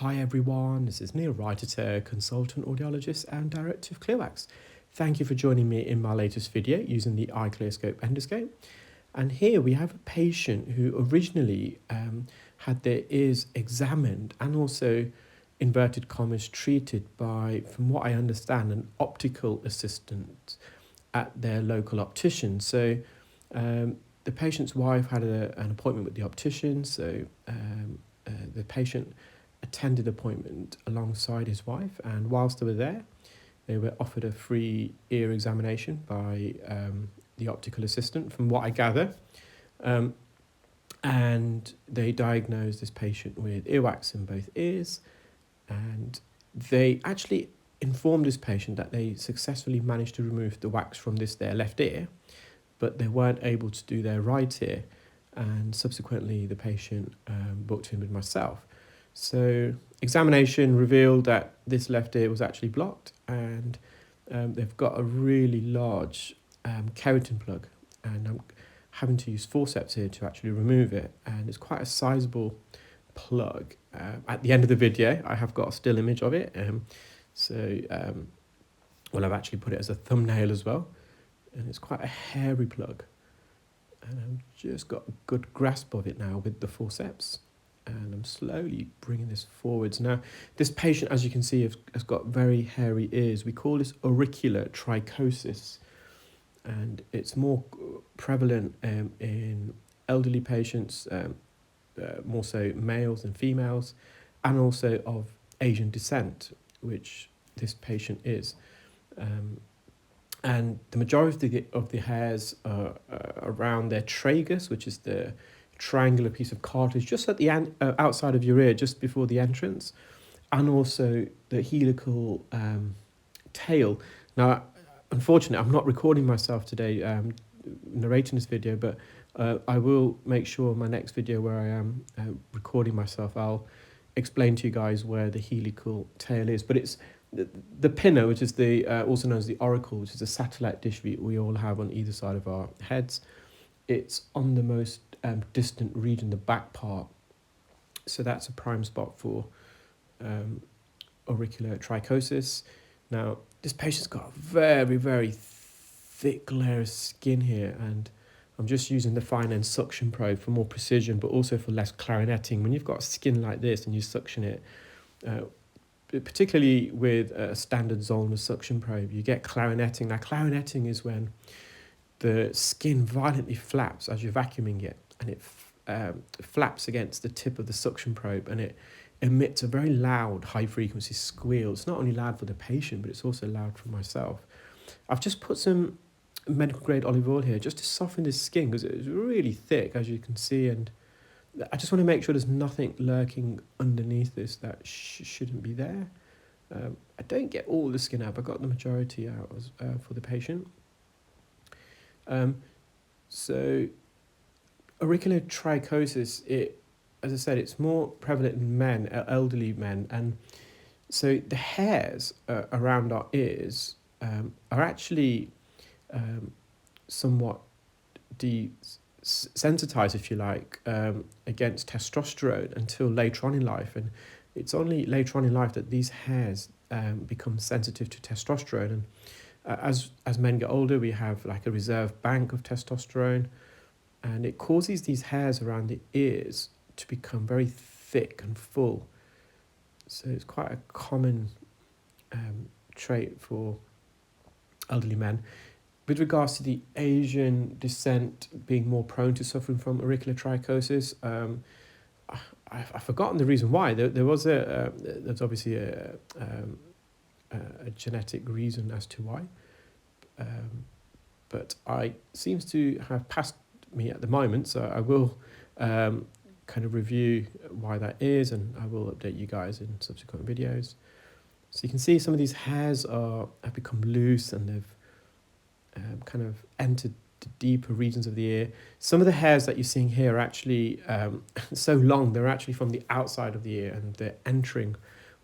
Hi everyone, this is Neel Raithatha, consultant audiologist and director of Clearwax. Thank you for joining me in my latest video using the iClearscope endoscope. And here we have a patient who originally had their ears examined and also, inverted commas, treated by, from what I understand, an optical assistant at their local optician. So the patient's wife had an appointment with the optician, so the patient attended appointment alongside his wife, and whilst they were there, they were offered a free ear examination by the optical assistant, from what I gather. And they diagnosed this patient with earwax in both ears, and they actually informed this patient that they successfully managed to remove the wax from their left ear, but they weren't able to do their right ear, and subsequently the patient booked in with myself. So examination revealed that this left ear was actually blocked, and they've got a really large keratin plug, and I'm having to use forceps here to actually remove it, and it's quite a sizable plug. At the end of the video I have got a still image of it, well, I've actually put it as a thumbnail as well, and it's quite a hairy plug, and I've just got a good grasp of it now with the forceps, and I'm slowly bringing this forwards. Now, this patient, as you can see, has got very hairy ears. We call this auricular trichosis, and it's more prevalent in elderly patients, more so males and females, and also of Asian descent, which this patient is. And the majority of the hairs are around their tragus, which is the triangular piece of cartilage just at the outside of your ear, just before the entrance, and also the helical tail. Now, unfortunately, I'm not recording myself today, narrating this video, but I will make sure in my next video where I am recording myself, I'll explain to you guys where the helical tail is. But it's the pinna, which is also known as the auricle, which is a satellite dish we all have on either side of our heads. It's on the most distant region, the back part. So that's a prime spot for auricular trichosis. Now, this patient's got a very, very thick layer of skin here, and I'm just using the fine end suction probe for more precision, but also for less clarinetting. When you've got skin like this and you suction it, particularly with a standard Zollner suction probe, you get clarinetting. Now, clarinetting is when the skin violently flaps as you're vacuuming it, and it flaps against the tip of the suction probe, and it emits a very loud, high-frequency squeal. It's not only loud for the patient, but it's also loud for myself. I've just put some medical-grade olive oil here just to soften this skin, because it's really thick, as you can see, and I just want to make sure there's nothing lurking underneath this that shouldn't be there. I don't get all the skin out, but I got the majority out for the patient. So auricular trichosis, as I said, it's more prevalent in men, elderly men, and so the hairs around our ears are actually somewhat desensitized, if you like, against testosterone until later on in life, and it's only later on in life that these hairs become sensitive to testosterone. And as men get older, we have like a reserve bank of testosterone, and it causes these hairs around the ears to become very thick and full. So it's quite a common trait for elderly men. With regards to the Asian descent being more prone to suffering from auricular trichosis, I've forgotten the reason why. There's obviously a genetic reason as to why, but it seems to have passed me at the moment, so I will kind of review why that is, and I will update you guys in subsequent videos. So you can see some of these hairs have become loose, and they've kind of entered the deeper regions of the ear. Some of the hairs that you're seeing here are actually so long, they're actually from the outside of the ear, and they're entering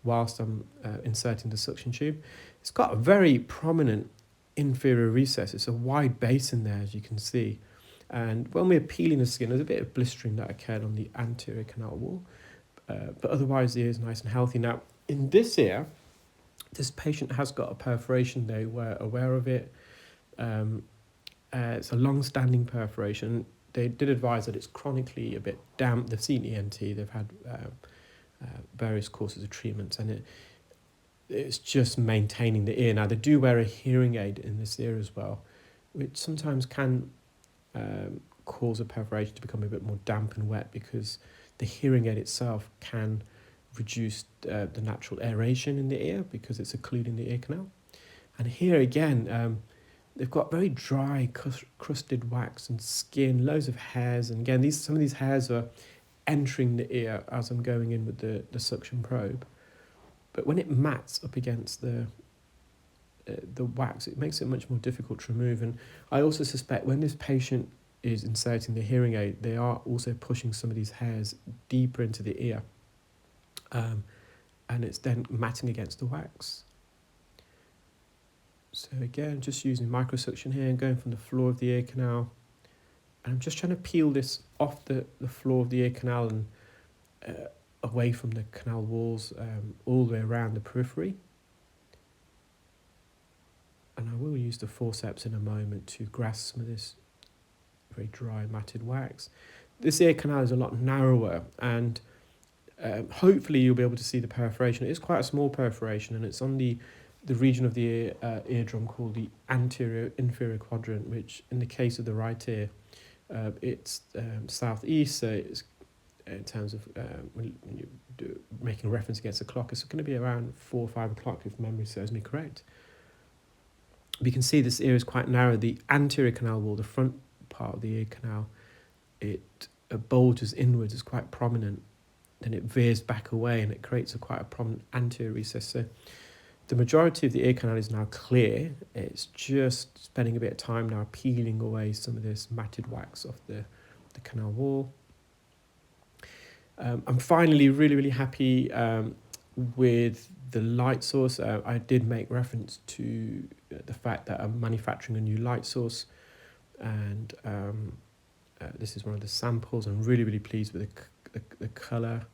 whilst I'm inserting the suction tube. It's got a very prominent inferior recess. It's a wide basin there, as you can see. And when we're peeling the skin, there's a bit of blistering that occurred on the anterior canal wall. but otherwise the ear is nice and healthy. Now, in this ear, this patient has got a perforation. They were aware of it. It's a long-standing perforation. They did advise that it's chronically a bit damp. They've seen ENT. They've had various courses of treatments, and it's just maintaining the ear. Now, they do wear a hearing aid in this ear as well, which sometimes can cause a perforation to become a bit more damp and wet, because the hearing aid itself can reduce the natural aeration in the ear because it's occluding the ear canal. And here again, they've got very dry, crusted wax and skin, loads of hairs. And again, some of these hairs are entering the ear as I'm going in with the suction probe. But when it mats up against the wax, it makes it much more difficult to remove. And I also suspect when this patient is inserting the hearing aid, they are also pushing some of these hairs deeper into the ear. And it's then matting against the wax. So again, just using microsuction here and going from the floor of the ear canal. And I'm just trying to peel this off the floor of the ear canal and away from the canal walls, all the way around the periphery. And I will use the forceps in a moment to grasp some of this very dry matted wax. This ear canal is a lot narrower, and hopefully you'll be able to see the perforation. It is quite a small perforation, and it's on the region of the eardrum called the anterior inferior quadrant, which in the case of the right ear, it's southeast. So it's, in terms of when you do making reference against the clock, it's going to be around 4 or 5 o'clock if memory serves me correct. We can see this ear is quite narrow. The anterior canal wall, the front part of the ear canal, it bulges inwards, is quite prominent. Then it veers back away and it creates quite a prominent anterior recess. So the majority of the ear canal is now clear. It's just spending a bit of time now peeling away some of this matted wax off the canal wall. I'm finally really happy with the light source. I did make reference to the fact that I'm manufacturing a new light source, and this is one of the samples. I'm really pleased with the colour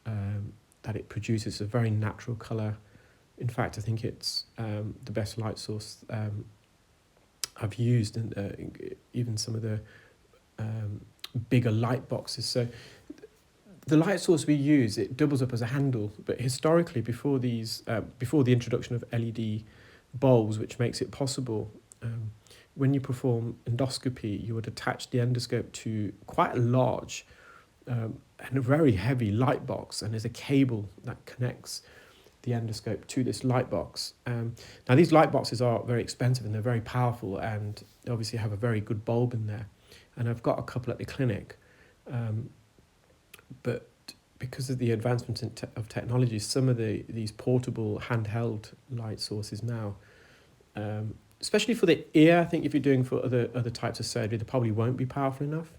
that it produces. It's a very natural colour. In fact, I think it's the best light source I've used, and even some of the bigger light boxes. So the light source we use, it doubles up as a handle, but historically before the introduction of LED bulbs, which makes it possible, when you perform endoscopy, you would attach the endoscope to quite a large and a very heavy light box, and there's a cable that connects the endoscope to this light box. Now these light boxes are very expensive and they're very powerful, and they obviously have a very good bulb in there, and I've got a couple at the clinic. But because of the advancement of technology, some of these portable handheld light sources now, especially for the ear, I think if you're doing for other types of surgery, they probably won't be powerful enough.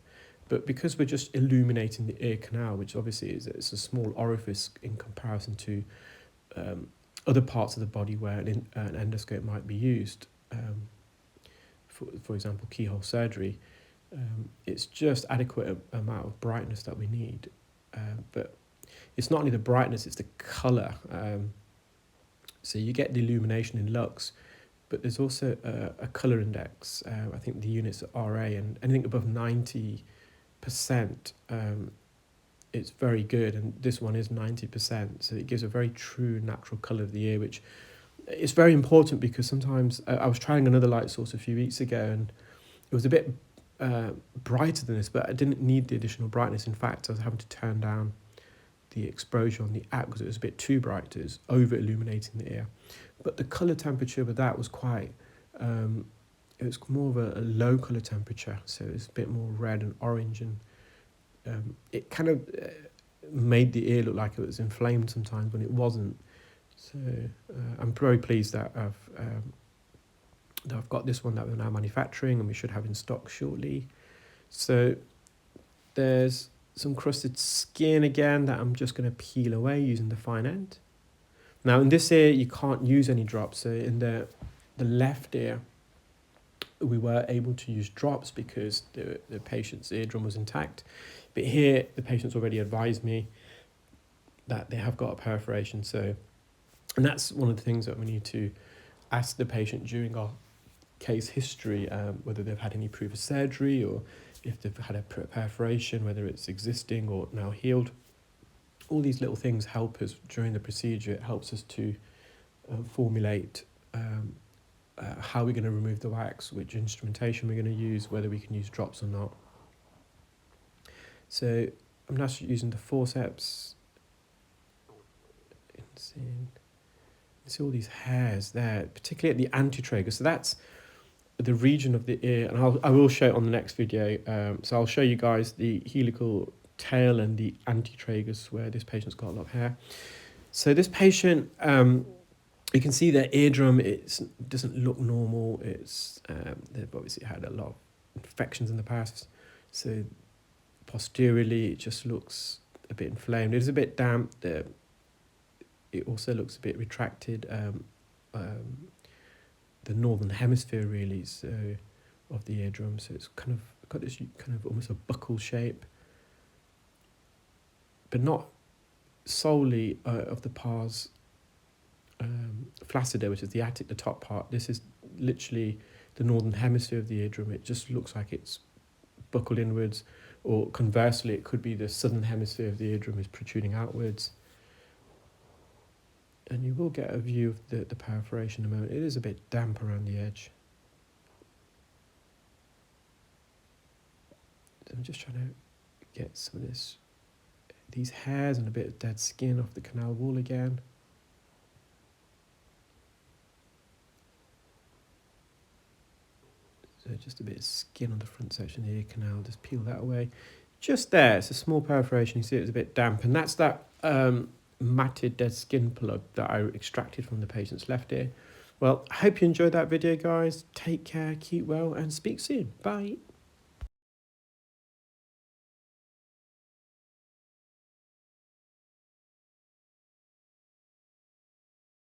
But because we're just illuminating the ear canal, which obviously it's a small orifice in comparison to other parts of the body where an endoscope might be used, for example, keyhole surgery, it's just adequate amount of brightness that we need. But it's not only the brightness, it's the colour. So you get the illumination in lux, but there's also a colour index. I think the units are RA, and anything above 90%, it's very good, and this one is 90%. So it gives a very true natural colour of the ear, which is very important, because sometimes I was trying another light source a few weeks ago, and it was a bit brighter than this, but I didn't need the additional brightness. In fact, I was having to turn down the exposure on the app because it was a bit too bright. It was over illuminating the ear. But the colour temperature with that was quite, it was more of a low colour temperature, so it was a bit more red and orange, and it kind of made the ear look like it was inflamed sometimes when it wasn't. So I'm very pleased that I've got this one that we're now manufacturing, and we should have in stock shortly. So there's some crusted skin again that I'm just going to peel away using the fine end. Now in this ear you can't use any drops, so in the left ear we were able to use drops because the patient's eardrum was intact. But here the patient's already advised me that they have got a perforation. So, and that's one of the things that we need to ask the patient during our case history, whether they've had any previous surgery or if they've had a perforation, whether it's existing or now healed. All these little things help us during the procedure. It helps us to formulate how we're going to remove the wax, which instrumentation we're going to use, whether we can use drops or not. So I'm now using the forceps. See all these hairs there, particularly at the antitragus. So that's the region of the ear, and I will show it on the next video. So I'll show you guys the helical tail and the antitragus where this patient's got a lot of hair. So this patient, you can see their eardrum, it doesn't look normal. They've obviously had a lot of infections in the past. So posteriorly, it just looks a bit inflamed. It is a bit damp. It also looks a bit retracted. The northern hemisphere really, so of the eardrum. So it's kind of got this kind of almost a buckle shape, but not solely of the pars flaccida, which is the top part. This is literally the northern hemisphere of the eardrum. It just looks like it's buckled inwards, or conversely, it could be the southern hemisphere of the eardrum is protruding outwards. And you will get a view of the perforation in a moment. It is a bit damp around the edge. So I'm just trying to get some of these hairs and a bit of dead skin off the canal wall again. So just a bit of skin on the front section of the ear canal, just peel that away. Just there, it's a small perforation. You see it's a bit damp, and that's that matted dead skin plug that I extracted from the patient's left ear. Well, I hope you enjoyed that video, guys. Take care, keep well, and speak soon. Bye.